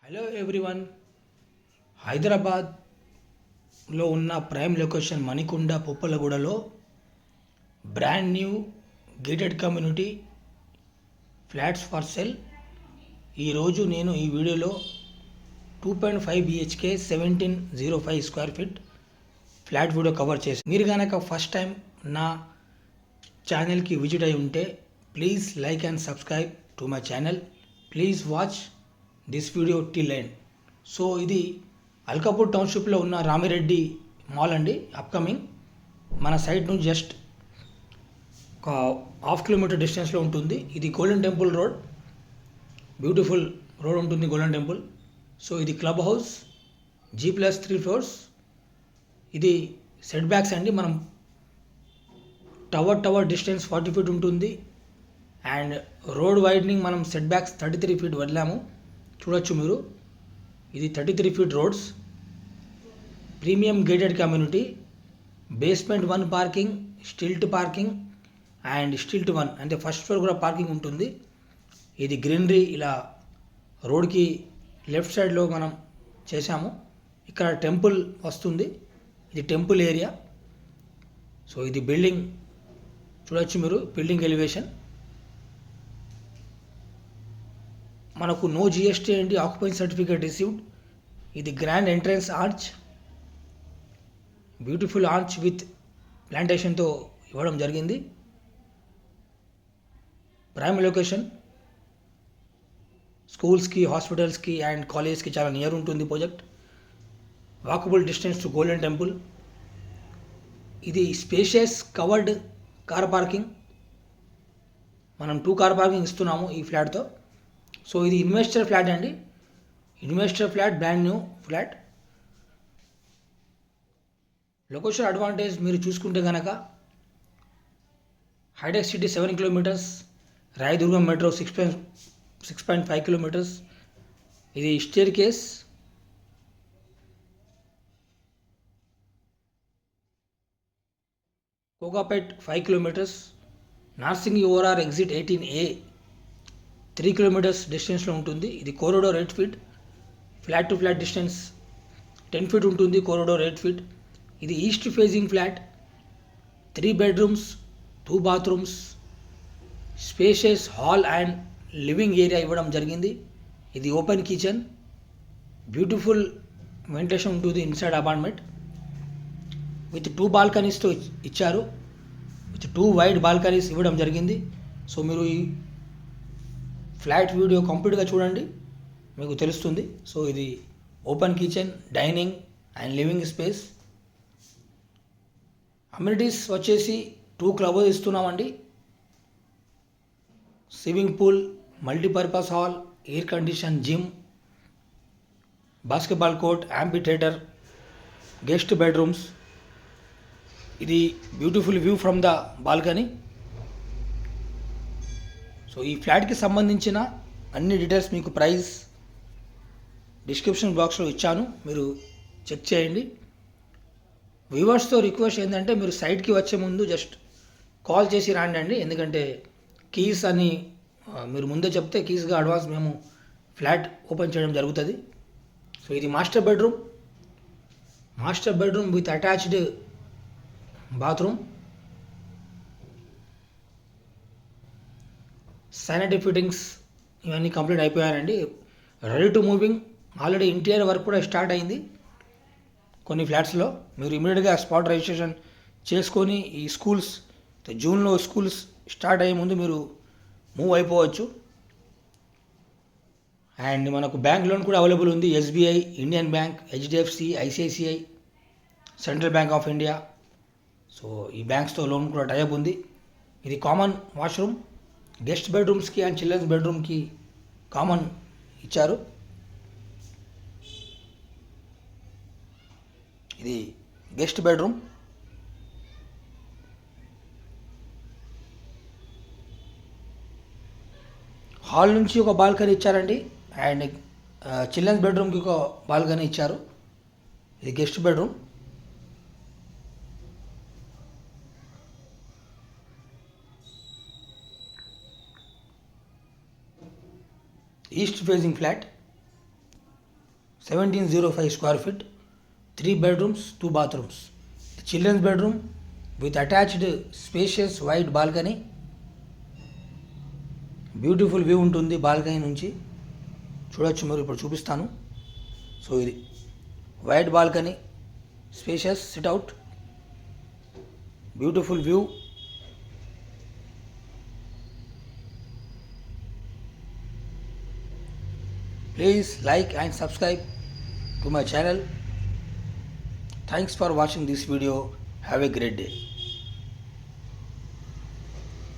Hello everyone. హైదరాబాద్లో ఉన్న prime location Manikonda పుప్పలగూడలో brand new gated community flats for sale. ఈరోజు నేను ఈ వీడియోలో 2.5 BHK 1705 square feet flat video cover చేసి, మీరు కనుక ఫస్ట్ టైం నా ఛానల్కి విజిట్ అయి ఉంటే please like and subscribe to my channel. Please watch this video till end. So ఇది అల్కాపూర్ టౌన్షిప్లో ఉన్న రామిరెడ్డి మాల్ అండి. అప్కమింగ్ మన సైట్ నుంచి జస్ట్ ఒక ½ కిలోమీటర్ డిస్టెన్స్లో ఉంటుంది. ఇది golden temple road, beautiful road ఉంటుంది గోల్డెన్ టెంపుల్. సో ఇది క్లబ్ హౌస్, G+3 ఫ్లోర్స్. ఇది సెట్ బ్యాక్స్ అండి. మనం టవర్ డిస్టెన్స్ 40 ఫీట్ ఉంటుంది. అండ్ రోడ్ వైడనింగ్ మనం సెట్ బ్యాక్స్ 33 ఫీట్ వదిలాము, చూడొచ్చు మీరు. ఇది 33 feet roads, premium gated community, basement 1 parking, stilt parking and stilt 1 అంటే ఫస్ట్ ఫ్లోర్ కూడా పార్కింగ్ ఉంటుంది. ఇది గ్రీనరీ ఇలా రోడ్కి లెఫ్ట్ సైడ్లో మనం చేసాము. ఇక్కడ టెంపుల్ వస్తుంది, ఇది టెంపుల్ ఏరియా. సో ఇది బిల్డింగ్ చూడొచ్చు మీరు, బిల్డింగ్ ఎలివేషన్. మనకు నో జిఎస్టీ అండి, ఆక్యుపెన్సీ సర్టిఫికేట్ రిసీవ్డ్. ఇది grand entrance arch, beautiful arch with ప్లాంటేషన్తో ఇవ్వడం జరిగింది. ప్రైమ్ లొకేషన్, స్కూల్స్కి, హాస్పిటల్స్కి అండ్ కాలేజ్కి చాలా నియర్ ఉంటుంది project. Walkable distance to golden temple. ఇది స్పేషియస్ కవర్డ్ కార్ పార్కింగ్. మనం 2 కార్ పార్కింగ్ ఇస్తున్నాము ఈ ఫ్లాట్తో. సో ఇది ఇన్వెస్టర్ ఫ్లాట్ అండి, investor flat, brand new flat. Location advantage మీరు చూసుకుంటే కనుక హైటెక్ City 7 kilometres, Raidurgam metro 6.5 kilometres. ఇది staircase, Kokapet 5 kilometres, Narsingi ORR exit 18A 3 kilometres డిస్టెన్స్లో ఉంటుంది. ఇది corridor 8 feet, flat to flat distance 10 feet ఉంటుంది, కోరిడోర్ 8 ఫీట్. ఇది east facing flat, 3 bedrooms, 2 bathrooms, spacious hall and living area ఇవ్వడం జరిగింది. ఇది ఓపెన్ కిచెన్, బ్యూటిఫుల్ వెంటిలేషన్ ఉంటుంది ఇన్సైడ్ అపార్ట్మెంట్. విత్ 2 బాల్కనీస్తో ఇచ్చారు, విత్ 2 వైడ్ బాల్కనీస్ ఇవ్వడం జరిగింది. సో మీరు ఈ ఫ్లాట్ వీడియో కంప్లీట్గా చూడండి, మీకు తెలుస్తుంది. సో ఇది open kitchen, dining and living space. Amenities వచ్చేసి 2 క్లబ్ ఇస్తున్నామండి, swimming pool, multipurpose hall, air condition gym, basketball court, amphitheatre, guest bedrooms. ఇది beautiful view from the balcony. So ఈ ఫ్లాట్కి సంబంధించిన అన్ని డీటెయిల్స్ మీకు ప్రైస్ డిస్క్రిప్షన్ బాక్స్లో ఇచ్చాను, మీరు చెక్ చేయండి. వ్యూవర్స్తో రిక్వెస్ట్ ఏంటంటే మీరు సైట్కి వచ్చే ముందు జస్ట్ కాల్ చేసి రాండి అండి, ఎందుకంటే కీస్ అని మీరు ముందే చెప్తే కీస్గా అడ్వాన్స్ మేము ఫ్లాట్ ఓపెన్ చేయడం జరుగుతుంది. సో ఇది master bedroom with attached bathroom, sanitary fittings ఇవన్నీ కంప్లీట్ అయిపోయాయండి. Ready to moving. Already interior work కూడా స్టార్ట్ అయింది కొన్ని ఫ్లాట్స్లో. మీరు ఇమీడియట్గా స్పాట్ రిజిస్ట్రేషన్ చేసుకొని ఈ స్కూల్స్ జూన్లో స్కూల్స్ స్టార్ట్ అయ్యే ముందు మీరు మూవ్ అయిపోవచ్చు. అండ్ మనకు బ్యాంక్ లోన్ కూడా అవైలబుల్ ఉంది. SBI, Indian bank, HDFC, ICICI, central bank of India. So ఈ బ్యాంక్స్తో లోన్ కూడా టైఅప్ ఉంది. ఇది కామన్ వాష్రూమ్, గెస్ట్ బెడ్రూమ్స్కి అండ్ చిల్డ్రన్స్ బెడ్రూమ్కి కామన్ ఇచ్చారు. ఇది గెస్ట్ బెడ్రూమ్. హాల్ నుంచి ఒక బాల్కనీ ఇచ్చారండి, అండ్ చిల్డ్రన్స్ బెడ్రూమ్కి ఒక బాల్కనీ ఇచ్చారు. ఇది guest bedroom. East facing flat. 1705 square feet, 3 bedrooms, 2 bathrooms. The children's bedroom with attached spacious wide balcony. Beautiful view ఉంటుంది బాల్కనీ నుంచి చూడొచ్చు. మీరు ఇప్పుడు చూపిస్తాను. సో ఇది wide balcony, spacious sit-out, beautiful view. Please like and subscribe to my channel. Thanks for watching this video. Have a great day.